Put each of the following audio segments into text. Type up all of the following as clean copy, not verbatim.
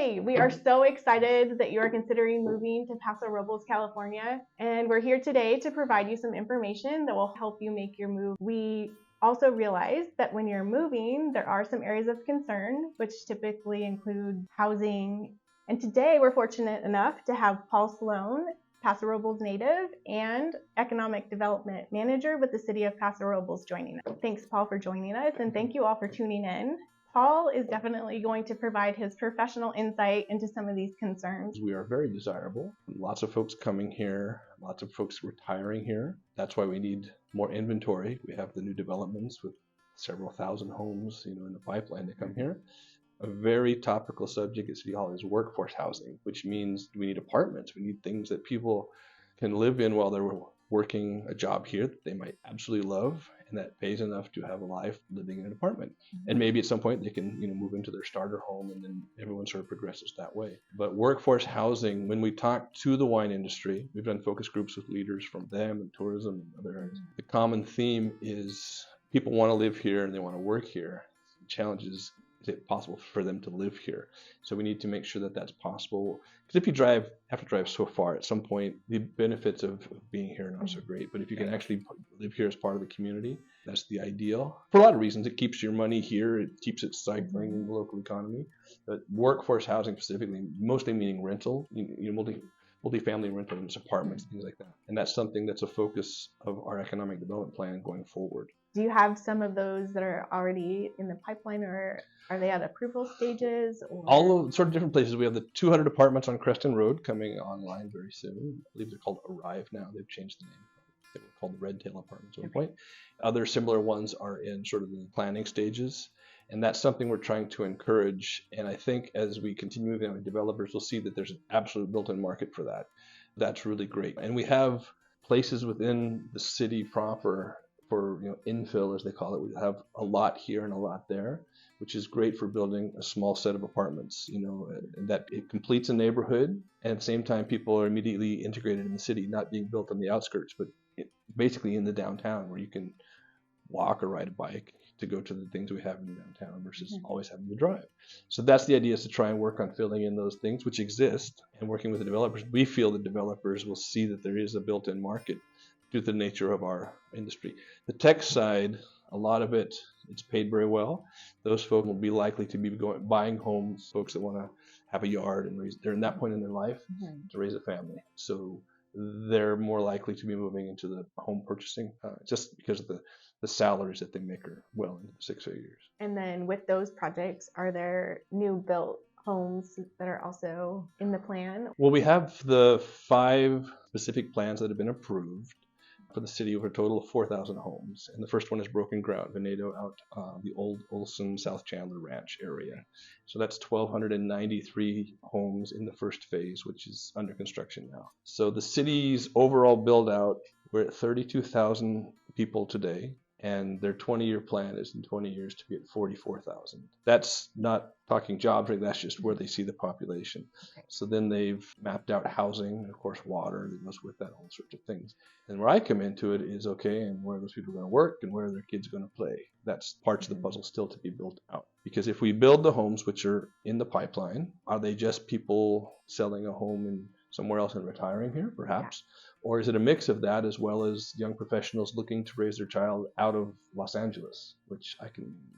Hi, we are so excited that you are considering moving to Paso Robles, California, and we're here today to provide you some information that will help you make your move. We also realize that when you're moving, there are some areas of concern, which typically include housing. And today we're fortunate enough to have Paul Sloan, Paso Robles native and Economic Development Manager with the City of Paso Robles, joining us. Thanks, Paul, for joining us, and thank you all for tuning in. Paul is definitely going to provide his professional insight into some of these concerns. We are very desirable. Lots of folks coming here, lots of folks retiring here. That's why we need more inventory. We have the new developments with several thousand homes, in the pipeline to come here. A very topical subject at City Hall is workforce housing, which means we need apartments. We need things that people can live in while they're working a job here that they might absolutely love and that pays enough to have a life living in an apartment. And maybe at some point they can move into their starter home, and then everyone sort of progresses that way. But workforce housing, when we talk to the wine industry, we've done focus groups with leaders from them and tourism and other areas. The common theme is people want to live here and they want to work here. The challenge is it possible for them to live here? So we need to make sure that that's possible. Because if you have to drive so far, at some point, the benefits of being here are not so great. But if you can actually live here as part of the community, that's the ideal. For a lot of reasons, it keeps your money here. It keeps it cycling in the local economy. But workforce housing specifically, mostly meaning rental, multi-family rental, and apartments, things like that. And that's something that's a focus of our economic development plan going forward. Do you have some of those that are already in the pipeline, or are they at approval stages? All of sort of different places. We have the 200 apartments on Creston Road coming online very soon. I believe they're called Arrive now. They've changed the name. They were called the Red Tail Apartments at one point. Other similar ones are in sort of the planning stages. And that's something we're trying to encourage. And I think as we continue moving on, developers will see that there's an absolute built-in market for that. That's really great. And we have places within the city proper for infill, as they call it. We have a lot here and a lot there, which is great for building a small set of apartments, that it completes a neighborhood, and at the same time people are immediately integrated in the city, not being built on the outskirts, but basically in the downtown where you can walk or ride a bike to go to the things we have in the downtown versus always having to drive. So that's the idea, is to try and work on filling in those things which exist, and working with the developers. We feel the developers will see that there is a built-in market due to the nature of our industry. The tech side, a lot of it's paid very well. Those folks will be likely to be buying homes, folks that want to have a yard and they're in that point in their life to raise a family. So they're more likely to be moving into the home purchasing just because of the salaries that they make are well into 6 figures. And then with those projects, are there new built homes that are also in the plan? Well, we have the 5 specific plans that have been approved for the city, over a total of 4,000 homes. And the first one is broken ground, Venedo, out the old Olson, South Chandler Ranch area. So that's 1,293 homes in the first phase, which is under construction now. So the city's overall build out, we're at 32,000 people today. And their 20-year plan is in 20 years to be at 44,000. That's not talking jobs, right? That's just where they see the population. So then they've mapped out housing, and of course water that goes with that, all sorts of things. And where I come into it is, okay, and where are those people going to work and where are their kids going to play? That's parts of the puzzle still to be built out. Because if we build the homes which are in the pipeline, are they just people selling a home in somewhere else and retiring here, perhaps? Or is it a mix of that, as well as young professionals looking to raise their child out of Los Angeles, which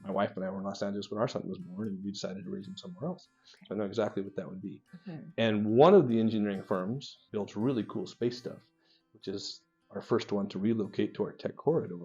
my wife and I were in Los Angeles when our son was born, and we decided to raise him somewhere else. So I know exactly what that would be. And one of the engineering firms builds really cool space stuff, which is our first one to relocate to our tech corridor.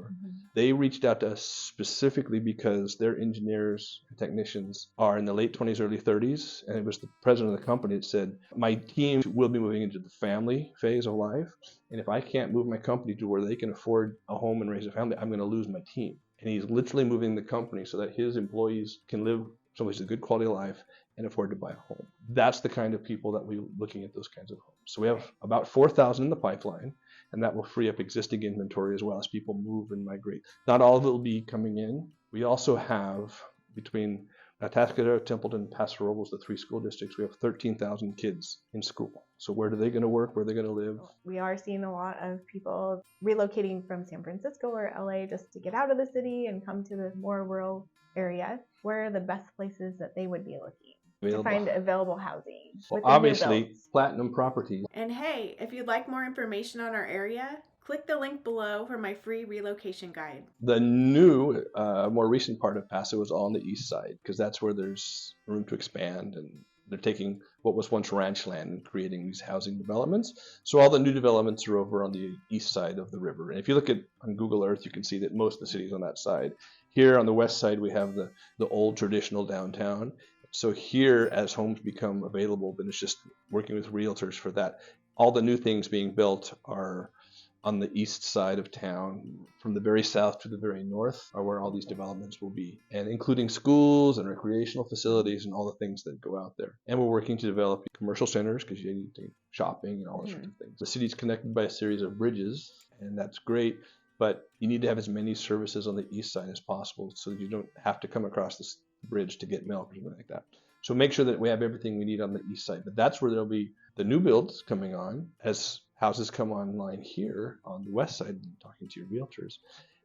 They reached out to us specifically because their engineers and technicians are in the late 20s, early 30s. And it was the president of the company that said, my team will be moving into the family phase of life. And if I can't move my company to where they can afford a home and raise a family, I'm going to lose my team. And he's literally moving the company so that his employees can live someplace with a good quality of life and afford to buy a home. That's the kind of people that we're looking at, those kinds of homes. So we have about 4,000 in the pipeline. And that will free up existing inventory as well as people move and migrate. Not all of it will be coming in. We also have, between Atascadero, Templeton, Paso Robles, the 3 school districts, we have 13,000 kids in school. So where are they going to work? Where are they going to live? We are seeing a lot of people relocating from San Francisco or LA just to get out of the city and come to the more rural area. Where are the best places that they would be looking? to find available housing. Well, with the new obviously, builds. Platinum Properties. And hey, if you'd like more information on our area, click the link below for my free relocation guide. The new, more recent part of Paso is all on the east side because that's where there's room to expand, and they're taking what was once ranch land and creating these housing developments. So all the new developments are over on the east side of the river. And if you look at on Google Earth, you can see that most of the city's on that side. Here on the west side, we have the old traditional downtown. So here, as homes become available, then it's just working with realtors for that. All the new things being built are on the east side of town. From the very south to the very north are where all these developments will be, and including schools and recreational facilities and all the things that go out there. And we're working to develop commercial centers because you need to shopping and all those sorts of things. The city's connected by a series of bridges, and that's great, but you need to have as many services on the east side as possible so that you don't have to come across this bridge to get milk or something like that. So make sure that we have everything we need on the east side. But that's where there'll be the new builds coming on as houses come online here on the west side. Talking to your realtors,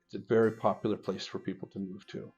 it's a very popular place for people to move to.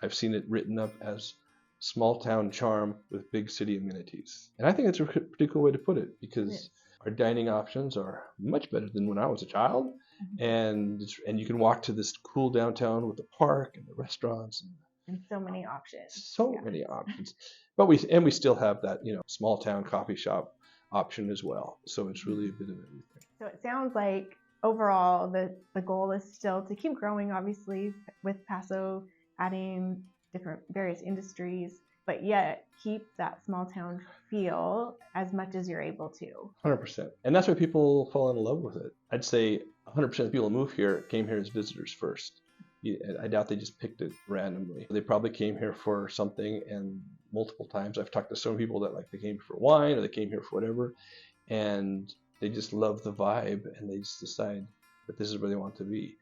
I've seen it written up as small town charm with big city amenities. And I think it's a pretty cool way to put it because our dining options are much better than when I was a child. And you can walk to this cool downtown with the park and the restaurants and so many options. Many options. But we still have that, small town coffee shop option as well. So it's really a bit of everything. So it sounds like overall the goal is still to keep growing, obviously, with Paso adding different various industries, but yet keep that small town feel as much as you're able to. 100%. And that's why people fall in love with it. I'd say 100% of people who move here came here as visitors first. I doubt they just picked it randomly. They probably came here for something, and multiple times I've talked to some people that they came here for wine or they came here for whatever, and they just love the vibe and they just decide that this is where they want to be.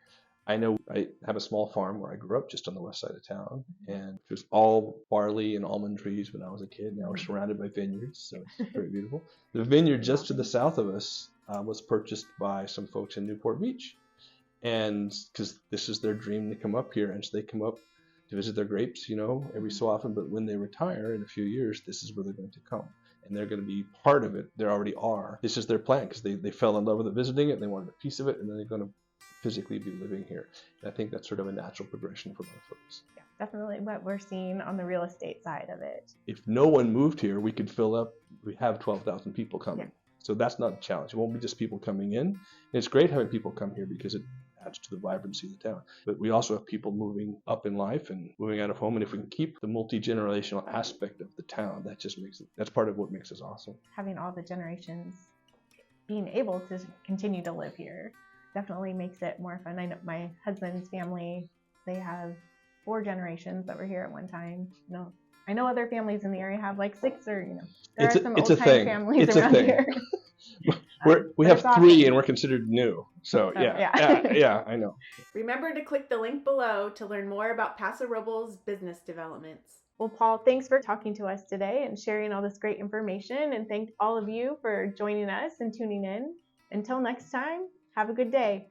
I know I have a small farm where I grew up just on the west side of town, and it was all barley and almond trees when I was a kid. Now we're surrounded by vineyards, so it's very beautiful. The vineyard just to the south of us was purchased by some folks in Newport Beach. And because this is their dream to come up here, and so they come up to visit their grapes, every so often. But when they retire in a few years, this is where they're going to come, and they're going to be part of it. They already are. This is their plan because they fell in love with it visiting it, and they wanted a piece of it, and then they're going to physically be living here. And I think that's sort of a natural progression for a lot of folks. Yeah, definitely what we're seeing on the real estate side of it. If no one moved here, we could fill up. We have 12,000 people coming. Yeah. So that's not a challenge. It won't be just people coming in. And it's great having people come here because it adds to the vibrancy of the town. But we also have people moving up in life and moving out of home. And if we can keep the multi-generational aspect of the town, that just makes it, that's part of what makes us awesome. Having all the generations being able to continue to live here definitely makes it more fun. I know my husband's family, they have 4 generations that were here at one time. I know other families in the area have 6 or, there are some old-time families around here. We have 3 and we're considered new. So yeah, I know. Remember to click the link below to learn more about Paso Robles business developments. Well, Paul, thanks for talking to us today and sharing all this great information. And thank all of you for joining us and tuning in. Until next time, have a good day.